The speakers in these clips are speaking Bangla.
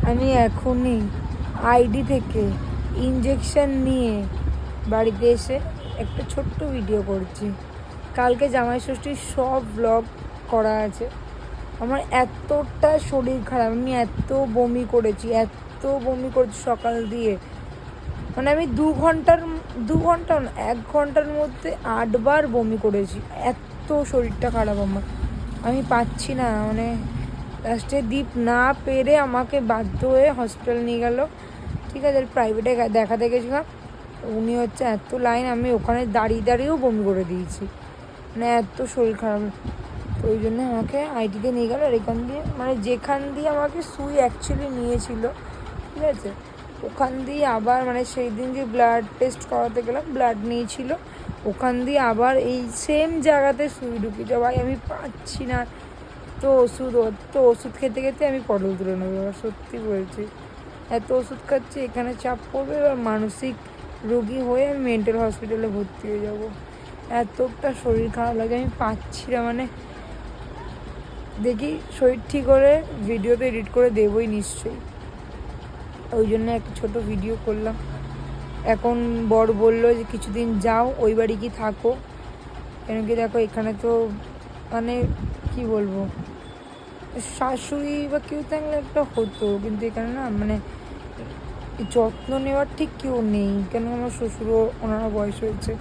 আমি এখনই আইডি থেকে ইঞ্জেকশন নিয়ে বাড়িতে এসে একটা ছোট্ট ভিডিও করছি। কালকে জামাই ষষ্ঠীর সব ব্লগ করা আছে। আমার এতটা শরীর খারাপ, আমি এত বমি করেছি সকাল দিয়ে। মানে আমি 1 ঘন্টার মধ্যে 8 বার বমি করেছি। এত শরীরটা খারাপ আমার, আমি পাচ্ছি না। মানে লাস্টে দীপ না পেরে আমাকে বাধ্য হয়ে হসপিটাল নিয়ে গেল। ঠিক আছে, প্রাইভেটে দেখাতে গেছিলাম। উনি হচ্ছে এত লাইন, আমি ওখানে দাঁড়িয়েও বমি করে দিয়েছি। মানে এত শরীর খারাপ, তো ওই জন্য আমাকে আইটিতে নিয়ে গেল। আর এখান দিয়ে মানে যেখান দিয়ে আমাকে সুই অ্যাকচুয়ালি নিয়েছিল, ঠিক আছে, ওখান দিয়ে আবার মানে সেই দিন যে ব্লাড টেস্ট করাতে গেলাম, ব্লাড নিয়েছিল, ওখান দিয়ে আবার এই সেম জায়গাতে সুই ঢুকিয়েছে। ভাই আমি পাচ্ছি না। তো ওষুধ খেতে খেতে আমি পটল তুলে নেবো, এবার সত্যি বলছি। এত ওষুধ খাচ্ছি, এখানে চাপ পড়বে, এবার মানসিক রোগী হয়ে আমি মেন্টাল হসপিটালে ভর্তি হয়ে যাব। এতটা শরীর খারাপ লাগে, আমি পাচ্ছি না। মানে দেখি শরীর ঠিক করে ভিডিওতে এডিট করে দেবই নিশ্চয়ই। ওই জন্য একটা ছোটো ভিডিও করলাম। এখন বর বললো যে কিছুদিন যাও, ওই বাড়ি কি থাকো, কেন কি দেখো এখানে তো মানে কি বলবো, শাশুড়ি বা কেউ থাকলে একটা হতো, কিন্তু এখানে না মানে যত্ন নেওয়ার ঠিক কেউ নেই। কেন আমার শ্বশুরও, ওনারা বয়স হয়েছে,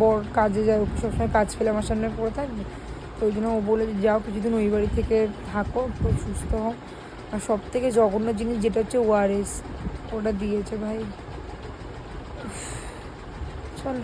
বর কাজে যায়, সবসময় কাজ ফেলে আমার সামনে পড়ে থাকবে। তো ওই জন্য ও বলে যে যাও কিছুদিন ওই বাড়ি থেকে থাকো, একটু সুস্থ হও। আর সব থেকে জঘন্য জিনিস যেটা হচ্ছে ওআরএস, ওটা দিয়েছে ভাই। চল।